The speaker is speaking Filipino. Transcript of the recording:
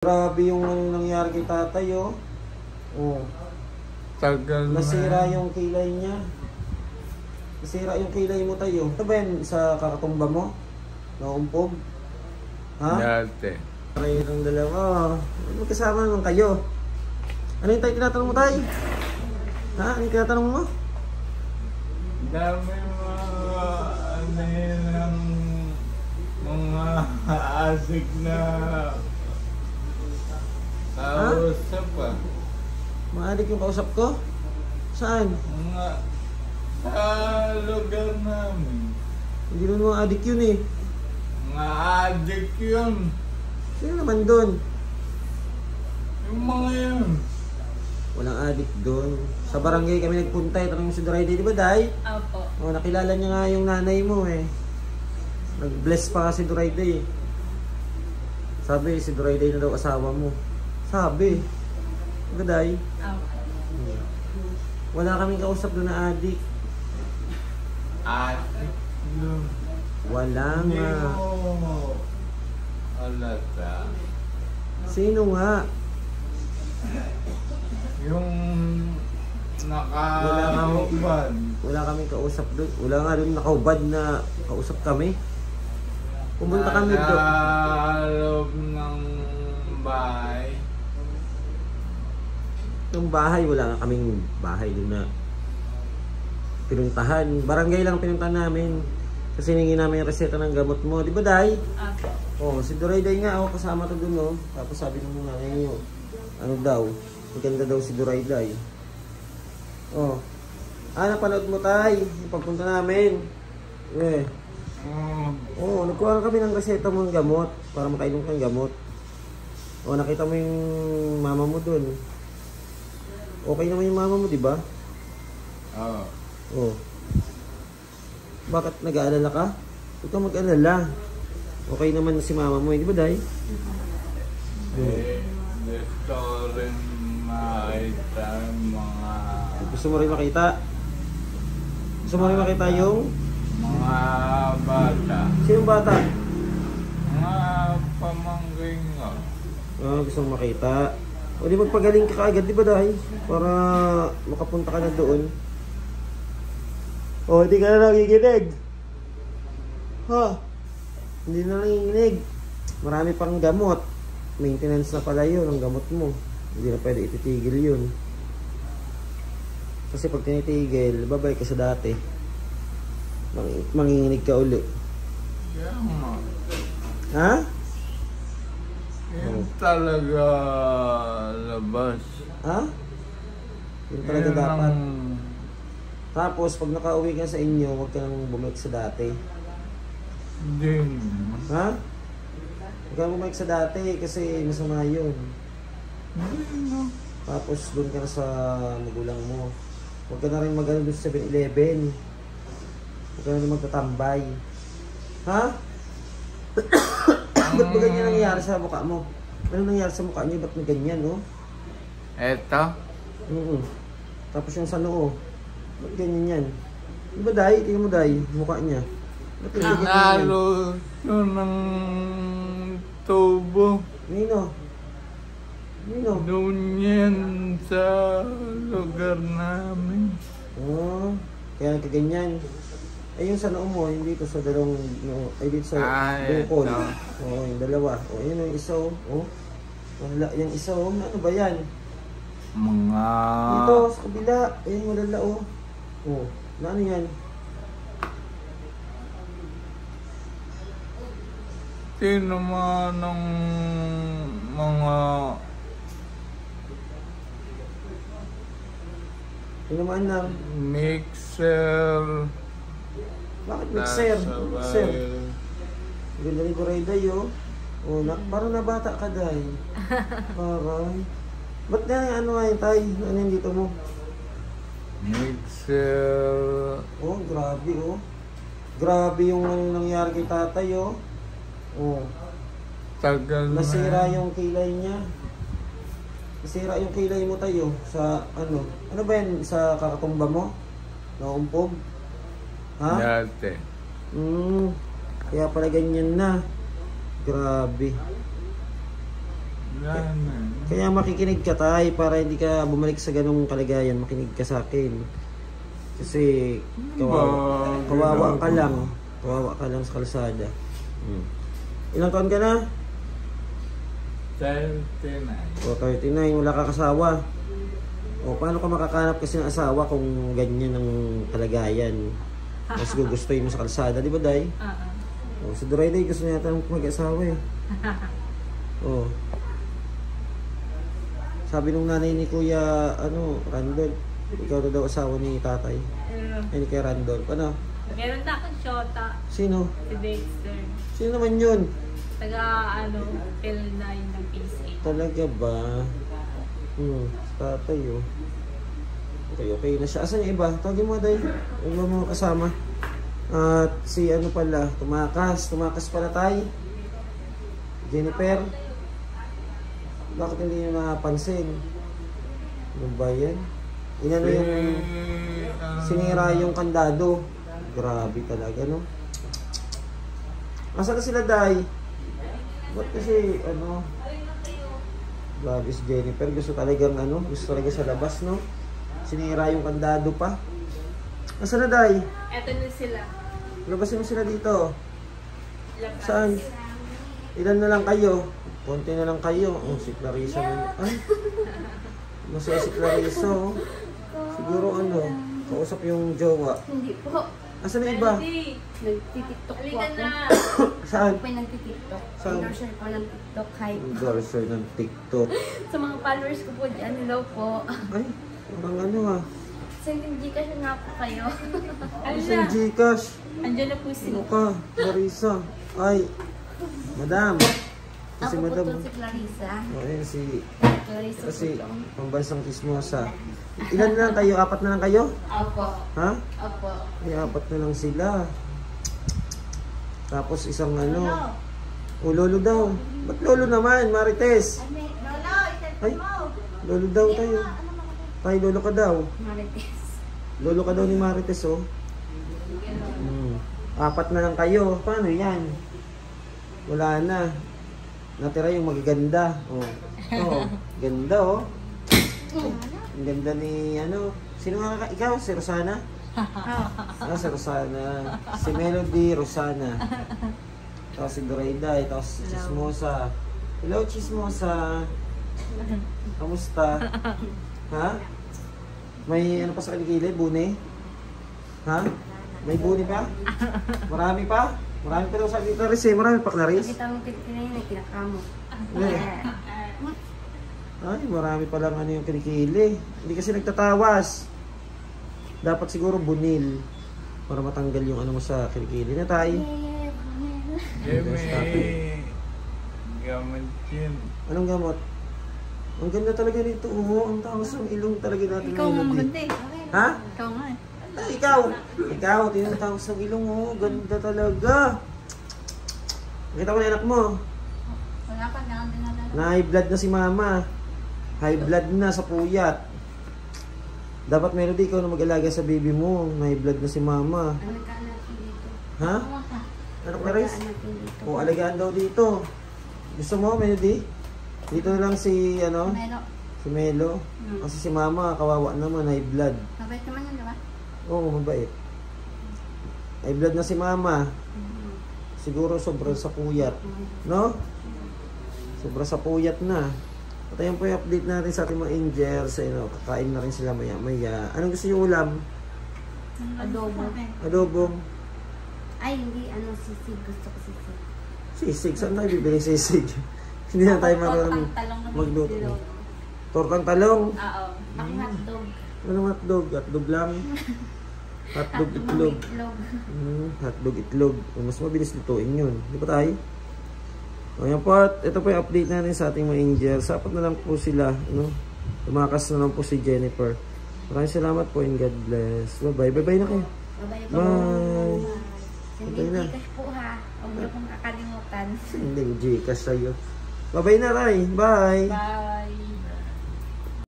Grabe yung nangyari kay tatay, oh. Oh. Tagal na. Nasira yung kilay niya. Nasira yung kilay mo, tayo. Ito ba yan sa kakatumba mo? Naumpog? Ha? Dati. Kayo ng dalawa. Magkasama naman kayo. Ano yung tayo tinatanong mo, tayo? Ha? Ano yung tinatanong mo? Dami mga ano yun ang mga asik na kausap pa. Maadik yung kausap ko? Saan? Mga sa lugar namin. Hindi naman mga adik yun eh. Mga adik yun. Sino naman doon? Yung mga yun. Walang adik doon. Sa barangay kami nagpunta, tanong si Dorayday, di ba, Day? Opo. Oh, nakilala niya nga yung nanay mo eh. Nag-bless pa kasi Dorayday. Sabi, si Dorayday na daw asawa mo. Sabi. Di ba, Day? Opo. Wala kaming kausap doon na adik. Adik yun. Wala Hindi nga. mo alata. Sino nga? Yung nakaubad. Wala kaming kausap doon. Wala nga doon nakaubad na kausap kami. Pumunta kami doon. Sa loob ng bahay. Yung bahay, wala nga kaming bahay doon na pinuntahan. Barangay lang pinuntahan namin. Kasi hiningi namin yung reseta ng gamot mo. Di ba, Day? Opo. Oh, si Dorayday nga, oh, kasama to doon, oh. Tapos sabi nung nanay niyo, ano daw, maganda daw si Dorayday. Oh. Napanood mo, Tay, yung pagpunta namin. Eh. Oh, nagkuha kami ng reseta mo ng gamot para makainom kang gamot. Oh, nakita mo yung mama mo doon. Okay naman yung mama mo, di ba? Oo. Oh. Bakit nag-aalala ka? Huwag kang mag-alala. Okay naman si mama mo, di ba, Day? Gusto rin makita mga... Gusto mo rin makita? Gusto mo rin makita yung... mga bata. Sinong bata? Mga pamangking nga. Gusto mo makita. O di magpagaling ka kaagad, di ba, Day? Para makapunta ka na doon. O, di ka na nakikinig. Ha? Hindi na nanginginig. Marami pang gamot. Maintenance na pala yun ang gamot mo. Hindi na pwede ititigil yun. Kasi pag tinitigil, babalik ka sa dati. Manginginig ka uli. Kaya nga. Ha? Yun talaga labas. Ha? Yun talaga Yun dapat. ang... Tapos, pag nakauwi ka sa inyo, huwag ka nang bumalik sa dati. Hindi. Ha? Huwag ka nang bumalik sa dati kasi masama yun. Hindi na. Tapos, doon ka na sa magulang mo. Huwag ka na rin mag-ano doon sa 7-Eleven. Huwag ka na rin magtatambay. Ha? Ba't ba ganyan nangyayari sa mukha mo? Ano nangyayari sa mukha niyo? Ba't na ganyan, no? Eto? Tapos yung sa noo. Ba't ganyan yan? Di ba, Day? Tingnan mo, Day. Mukha niya. Ba't ganyan yan? Nalo yun ng tubo. Nino? Nino? Doon yan sa lugar namin. Oh, kaya nagkaganyan. Eh, yung sa noo mo, hindi dito sa dalawang, no, ay dito sa bungkol. ito. Oo, yung dalawa. O, yun yung isa, oh. Wala, yung isa, oh. Ano ba yan? Mga... Dito, sa kabila. Ayun, malala, oh. Oh, ano yan? Sino man ng mga... Tinamaan lang. mixer... Bakit mixer? Mixer. Sabay. Ganda ni Dorayday, oh. Oh, parang nabata ka, Day. Parang. Ba't na ano nga yung Tay? Ano yung dito mo? Mixer... Oh, grabe, oh. Grabe yung nangyari kay tatay, oh. Oh. Tagal na. Nasira yung kilay niya. Nasira yung kilay mo, tayo. Sa ano? Ano ba yan? Sa kakatumba mo? Naumpog? Ha? Dati. Kaya pala ganyan na. Grabe. Yan. Kaya makikinig ka tay para hindi ka bumalik sa ganung kalagayan. Makinig ka sa akin. Kasi kawawa ka lang. Kawawa ka lang sa kalsada. Ilang taon ka na? 39. O 39, wala ka kasawa. O paano ka makakanap kasi ng asawa kung ganyan ang kalagayan? Mas gugustuhin mo sa kalsada, di ba day? O si Duray day gusto niya yata mag-asawa eh. O. Sabi nung nanay ni Kuya, Randol, ikaw daw asawa ni tatay. Ay, ni Kuya Randol. Ano? Meron na akong shota. Sino? Si Dexter. Sino naman yun? Taga, L9 ng PCA. Talaga ba? Tatay oh. Okay na siya. Asan yung iba? Tawagin mo day. Iba mo kasama. At si pala, Tumakas pala tay. Jennifer. Bakit hindi nyo napansin? Ano ba yan? Inano yung sinira yung kandado. Grabe talaga, no? Asa na sila, day? Ba't kasi, grabe si Jennifer. Gusto talagang, gusto talaga sa labas, no? Sinira yung kandado pa. Asa na, day? Eto na sila. Labasin mo sila dito. Labas. Saan? Ilan na lang kayo? Konti na lang kayo. Oh, si Clarissa na. Ay, masaya si Clarissa, oh. Siguro kausap yung jowa. Hindi po. Asan na iba? Nagtitiktok po Halika ako. na. Saan? Ako po nagtitiktok. Saan? Endorser po ng TikTok. Hi po. Endorser ng TikTok. Sa mga followers ko po dyan, hello po. Ay, parang Sending Gcash na po kayo. Saan Gcash? Andiyan na po Ano sila. ka? Clarissa. Ay, madam. Si Ako po madam. to si Clarissa. O, ayan si... Clarissa Kasi, po to. pambansang kismosa. Ilan na lang kayo? 4 na lang kayo? Opo. Ha? Opo. Ay, 4 na lang sila. Tapos isang O, lolo daw. Ba't lolo naman, Marites? Ay, lolo daw tayo. Tay, lolo ka daw. Marites. Lolo ka daw ni Marites, oh. 4 na lang kayo. Paano yan? Wala na. Natira yung magaganda. Oh. Oh, ganda, oh. Ang ganda ni, sino nga ikaw? Si Rosana? Si Rosana. Si Melody, Rosana. Tapos si Dorayda, tapos si Chismosa. Hello, Chismosa. Kamusta? Ha? May pa sa kilikili? Buni? Ha? May buni pa? Marami pa? Marami pa daw sa Clarice eh. Marami pa Clarice. Nakita mo kinakain na kinakamo. Ay, marami pa lang yung kilikili. Hindi kasi nagtatawas. Dapat siguro bunil. Para matanggal yung mo sa kilikili na tayo. May gamot yun. Anong gamot? Ang ganda talaga nito. Oo, ang tawas ng ilong talaga natin. Ikaw nga maganda eh. Ha? Ikaw nga eh. Ay, ikaw, tinatawas ng ilong mo. Ganda talaga. Nakita ko na anak mo. Wala pa na din na. Na-high blood na si mama. High blood na sa puyat. Dapat Melody, ikaw na mag-alaga sa baby mo. Na-high blood na si mama. Ano ka natin dito? Ha? Ano ka Rice? O, alagaan daw dito. Gusto mo, Melody? Dito na lang si, Melo. si Melo. Kasi si mama, kawawa naman, high blood. Mabait naman yun, diba? Oo, mabait. High blood na si mama. Siguro sobrang sa puyat. No? Sobrang sa puyat na. At ayun po yung update natin sa ating mga angels. Kakain na rin sila maya-maya. Anong gusto yung ulam? Adobo. Adobong. Ay, hindi. Sisig. Gusto ko sisig. Sisig. Saan tayo bibili sisig? Hindi na tayo marunong magluto. Tortang talong. Oo. Pang hotdog. Anong hotdog? Hotdog lang. Hotdog itlog. Hotdog itlog. Mas mabilis lutuin yun. Di ba tayo? Ayan po, ito po yung update natin sa ating mga angels. Sapat na lang po sila. Tumakas na lang po si Jennifer. Maraming salamat po and God bless. Bye-bye. Bye-bye na kayo. Bye-bye po. Bye. Hindi Gcash po ha. Huwag niyo pong kakalimutan. Hindi, Gcash sa'yo. Bye-bye na, Ray. Bye. Bye.